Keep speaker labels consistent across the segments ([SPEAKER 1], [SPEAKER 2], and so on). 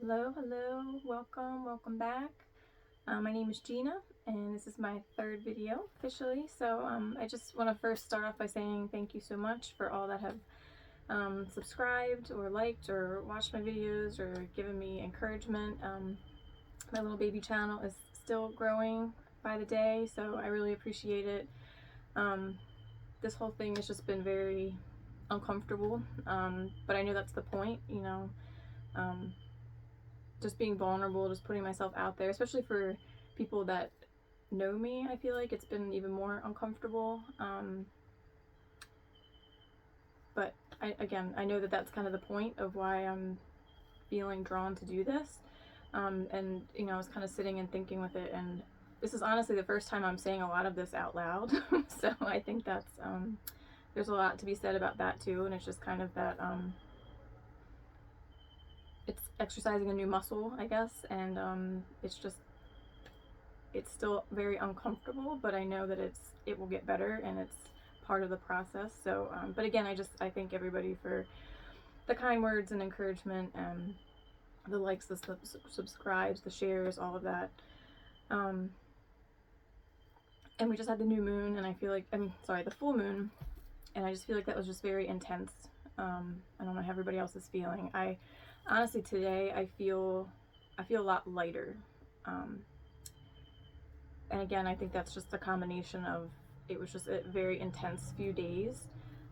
[SPEAKER 1] Hello, welcome back. My name is Gina, and this is my third video officially. So I just want to first start off by saying thank you so much for all that have subscribed or liked or watched my videos or given me encouragement. My little baby channel is still growing by the day, so I really appreciate it. This whole thing has just been very uncomfortable, but I know that's the point, just being vulnerable, just putting myself out there, especially for people that know me. I feel like it's been even more uncomfortable. But I know that that's kind of the point of why I'm feeling drawn to do this. And I was kind of sitting and thinking with it, and this is honestly the first time I'm saying a lot of this out loud. So I think that's there's a lot to be said about that too, and it's just kind of that it's exercising a new muscle, I guess, and it's still very uncomfortable, but I know that it will get better, and it's part of the process. So, but again, I thank everybody for the kind words and encouragement, and the likes, the subscribes, the shares, all of that. And we just had the new moon, and the full moon, and I just feel like that was just very intense. I don't know how everybody else is feeling. I honestly today I feel a lot lighter. And again, I think that's just a combination of, it was just a very intense few days.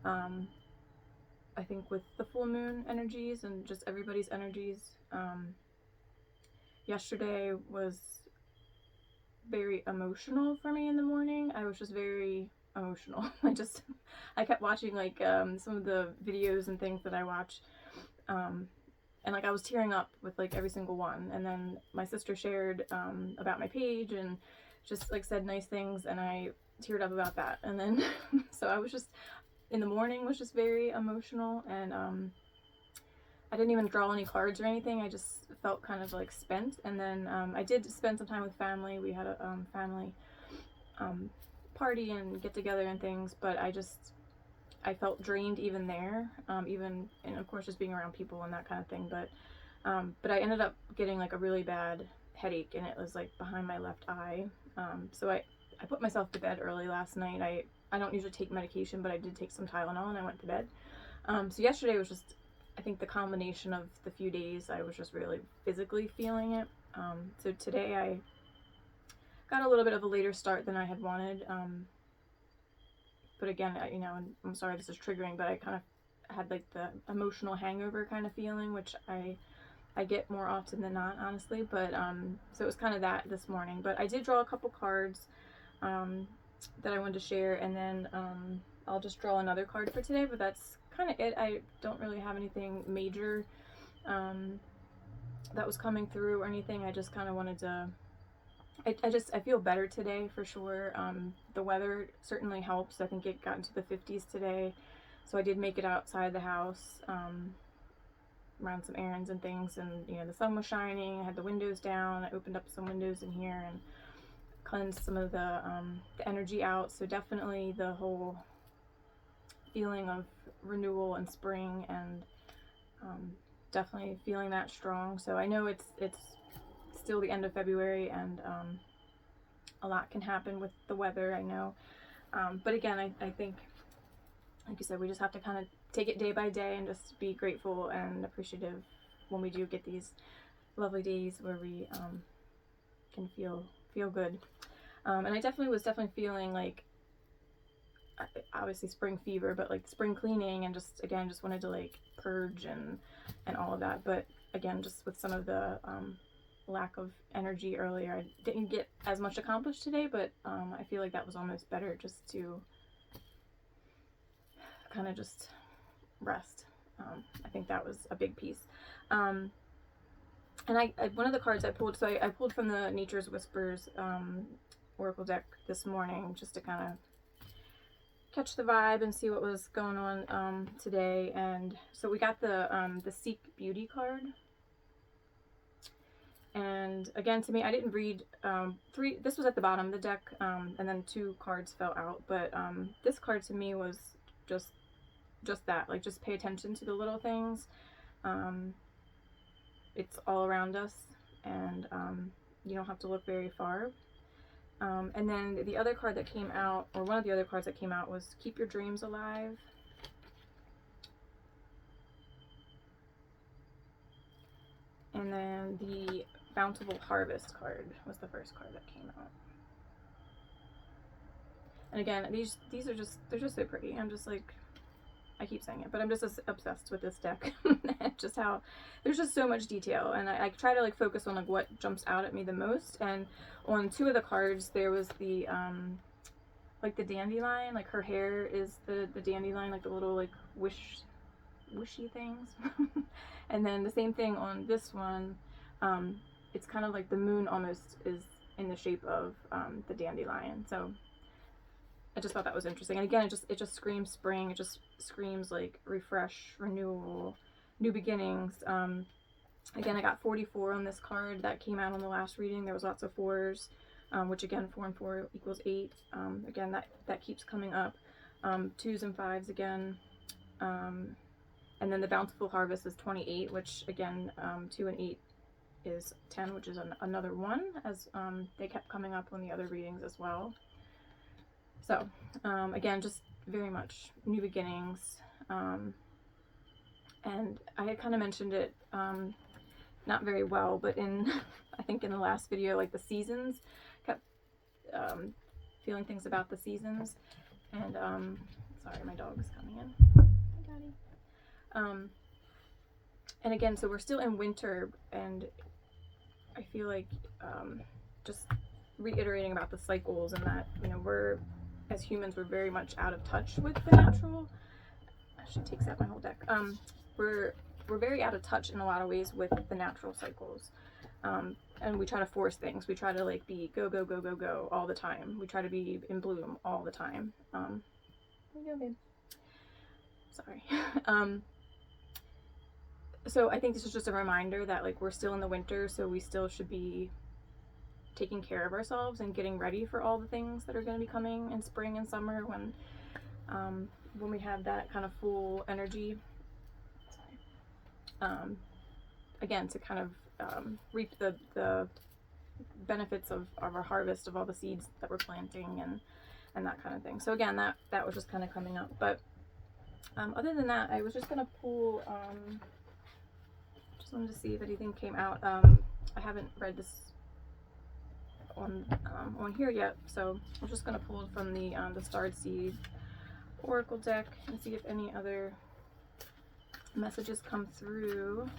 [SPEAKER 1] I think with the full moon energies and just everybody's energies, yesterday was very emotional for me in the morning. I was just very emotional. I kept watching some of the videos and things that I watch, and I was tearing up with every single one. And then my sister shared about my page and just said nice things, and I teared up about that. And then so I was just, in the morning, was just very emotional, and I didn't even draw any cards or anything. I just felt kind of spent. And then I did spend some time with family. We had a family party and get together and things, but I felt drained even there, and of course just being around people and that kind of thing. But I ended up getting a really bad headache, and it was behind my left eye. So I put myself to bed early last night. I don't usually take medication, but I did take some Tylenol, and I went to bed. So yesterday was just, I think, the combination of the few days I was just really physically feeling it. So today I got a little bit of a later start than I had wanted. But again, I'm sorry this is triggering, but I kind of had the emotional hangover kind of feeling, which I get more often than not, honestly. But so it was kind of that this morning. But I did draw a couple cards that I wanted to share, and then I'll just draw another card for today. But that's kind of it. I don't really have anything major that was coming through or anything. I just kind of wanted to. I feel better today for sure. The weather certainly helps. I think it got into the 50s today, so I did make it outside the house, ran some errands and things, and the sun was shining. I had the windows down. I opened up some windows in here and cleansed some of the energy out. So definitely the whole feeling of renewal and spring, and definitely feeling that strong. So I know it's still the end of February, and a lot can happen with the weather, I know. But again, I think, like you said, we just have to kind of take it day by day and just be grateful and appreciative when we do get these lovely days where we can feel good. And I was definitely feeling obviously spring fever, but spring cleaning, and just wanted to purge and all of that. But again, just with some of the lack of energy earlier, I didn't get as much accomplished today, but I feel like that was almost better, just to kind of just rest. I think that was a big piece. And I one of the cards I pulled, so I pulled from the Nature's Whispers Oracle deck this morning, just to kind of catch the vibe and see what was going on today. And so we got the Seek Beauty card. And again, to me, I didn't read three. This was at the bottom of the deck, and then two cards fell out. But this card to me was just that, just pay attention to the little things. it's all around us, and you don't have to look very far. And then the other card that came out, or one of the other cards that came out, was Keep Your Dreams Alive. And then the Bountiful Harvest card was the first card that came out. And again, these are just, they're just so pretty. I'm just like, I keep saying it, but I'm just obsessed with this deck. Just how there's just so much detail, and I try to like focus on like what jumps out at me the most. And on two of the cards there was the like the dandelion, like her hair is the dandelion, like the little like wishy things. And then the same thing on this one, it's kind of like the moon almost is in the shape of the dandelion. So I just thought that was interesting. And again, it just screams spring. It just screams like refresh, renewal, new beginnings. Again, I got 44 on this card that came out on the last reading. There was lots of 4s, which again, 4 and 4 equals 8. Again, that keeps coming up. 2s and 5s again. And then the Bountiful Harvest is 28, which again, 2 and 8 is 10, which is another 1, as they kept coming up on the other readings as well. So, again, just very much new beginnings. And I had kind of mentioned it, not very well, but in, I think in the last video, like the seasons, kept feeling things about the seasons. And, sorry, my dog is coming in. Hi, Dodie. And again, so we're still in winter, and I feel like just reiterating about the cycles, and that, you know, we're, as humans, we're very much out of touch with the natural. She takes out my whole deck. We're very out of touch in a lot of ways with the natural cycles. And we try to force things. We try to like be go, go, go, go, go all the time. We try to be in bloom all the time. There you go, babe. Sorry. So I think this is just a reminder that like we're still in the winter, so we still should be taking care of ourselves and getting ready for all the things that are going to be coming in spring and summer, when we have that kind of full energy. Again, to kind of reap the benefits of our harvest, of all the seeds that we're planting, and that kind of thing. So again, that was just kind of coming up. But other than that, I was just going to pull, just wanted to see if anything came out. I haven't read this on here yet, so I'm just going to pull from the Starred Seed Oracle deck and see if any other messages come through.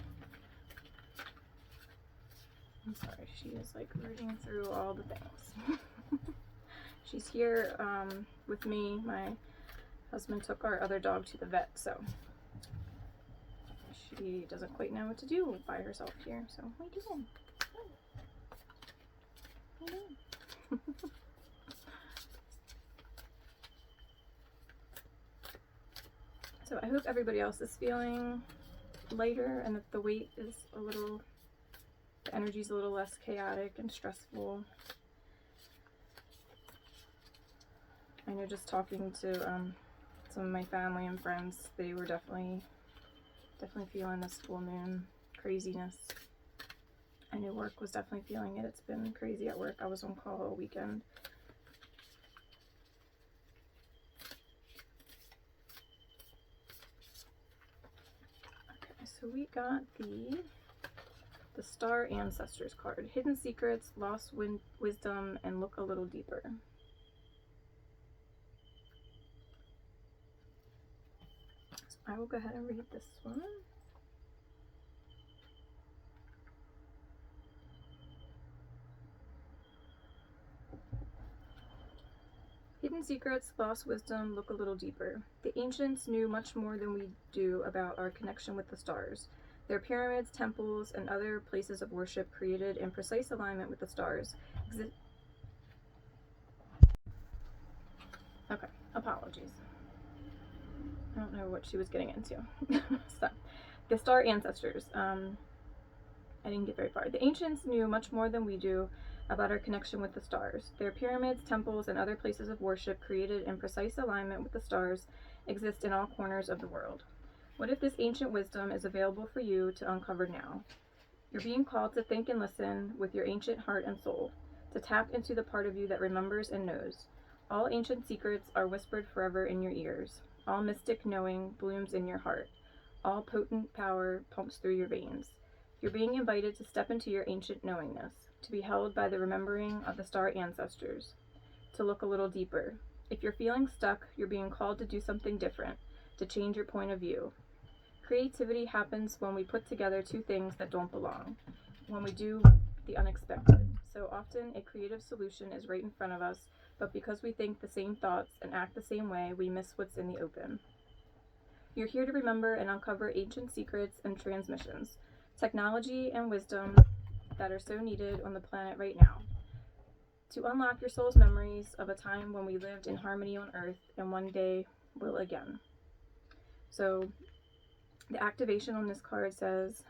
[SPEAKER 1] I'm sorry, she is like reading through all the things. She's here with me. My husband took our other dog to the vet, so she doesn't quite know what to do by herself here. So what are you doing? What are you doing? So I hope everybody else is feeling lighter, and that the weight is a little, the energy is a little less chaotic and stressful. I know, just talking to some of my family and friends, they were definitely feeling this full moon craziness. I know work was definitely feeling it. It's been crazy at work. I was on call all weekend. Okay, so we got the Star Ancestors card. Hidden Secrets, Lost Wisdom, and Look a Little Deeper. So I will go ahead and read this one. Hidden Secrets, Lost Wisdom, Look a Little Deeper. The ancients knew much more than we do about our connection with the stars. Their pyramids, temples, and other places of worship created in precise alignment with the stars. Okay, apologies. I don't know what she was getting into. So, the Star Ancestors. I didn't get very far. The ancients knew much more than we do about our connection with the stars. Their pyramids, temples, and other places of worship created in precise alignment with the stars exist in all corners of the world. What if this ancient wisdom is available for you to uncover now? You're being called to think and listen with your ancient heart and soul, to tap into the part of you that remembers and knows. All ancient secrets are whispered forever in your ears. All mystic knowing blooms in your heart. All potent power pumps through your veins. You're being invited to step into your ancient knowingness, to be held by the remembering of the star ancestors, to look a little deeper. If you're feeling stuck, you're being called to do something different, to change your point of view. Creativity happens when we put together two things that don't belong, when we do the unexpected. So often a creative solution is right in front of us, but because we think the same thoughts and act the same way, we miss what's in the open. You're here to remember and uncover ancient secrets and transmissions, technology and wisdom that are so needed on the planet right now. To unlock your soul's memories of a time when we lived in harmony on Earth and one day will again. So the activation on this card says,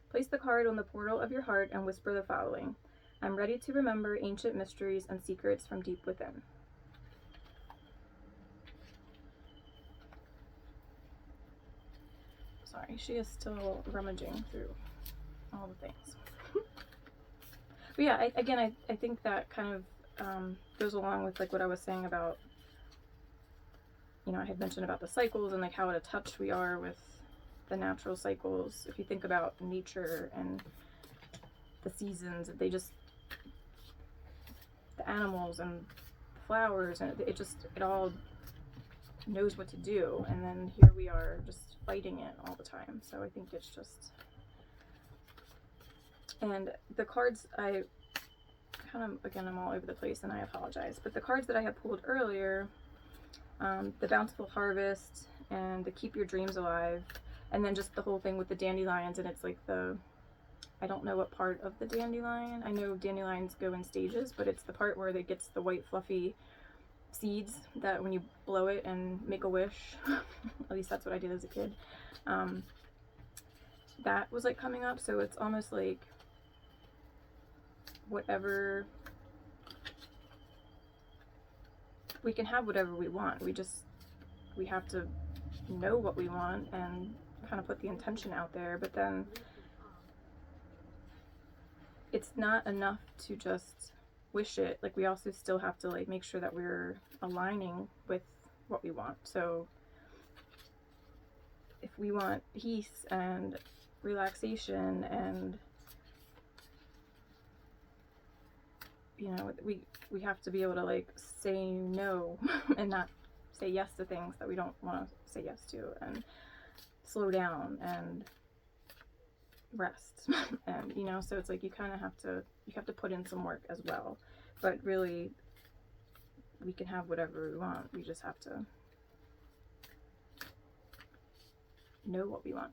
[SPEAKER 1] place the card on the portal of your heart and whisper the following. I'm ready to remember ancient mysteries and secrets from deep within. Sorry, she is still rummaging through all the things. But yeah, I think that kind of goes along with like what I was saying about, you know, I had mentioned about the cycles and like how out of touch we are with the natural cycles. If you think about nature and the seasons, they just, the animals and the flowers, and it all knows what to do, and then here we are just fighting it all the time. So I think it's just, and the cards, I kind of, again, I'm all over the place and I apologize, but the cards that I had pulled earlier, the Bountiful Harvest and the Keep Your Dreams Alive, and then just the whole thing with the dandelions, and it's like the, I don't know what part of the dandelion. I know dandelions go in stages, but it's the part where it gets the white fluffy seeds that when you blow it and make a wish, at least that's what I did as a kid, that was like coming up. So it's almost like whatever, we can have whatever we want. We have to know what we want and kind of put the intention out there, but then it's not enough to just wish it. Like, we also still have to like make sure that we're aligning with what we want. So if we want peace and relaxation and, you know, we have to be able to like say no and not say yes to things that we don't want to say yes to, and slow down and rest. And, you know, so it's like you kind of have to put in some work as well, but really we can have whatever we want. We just have to know what we want.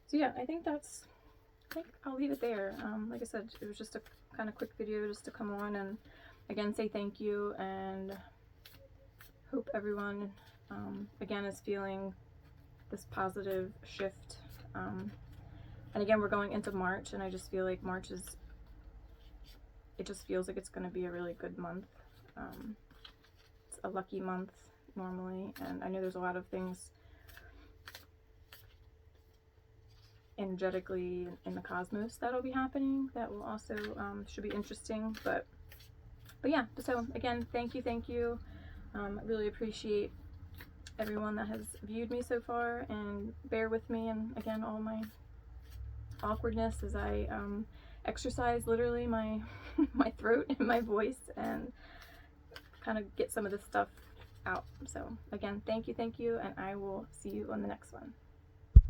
[SPEAKER 1] So yeah, I think I'll leave it there. Like I said, it was just a kind of quick video just to come on and again say thank you, and hope everyone again is feeling this positive shift. And again, we're going into March, and I just feel like March is, it just feels like it's going to be a really good month. It's a lucky month normally, and I know there's a lot of things energetically in the cosmos that'll be happening that will also should be interesting. But yeah, so again, thank you. I really appreciate everyone that has viewed me so far, and bear with me, and again, all my awkwardness as I exercise literally my my throat and my voice and kind of get some of this stuff out. So again, thank you, and I will see you on the next one.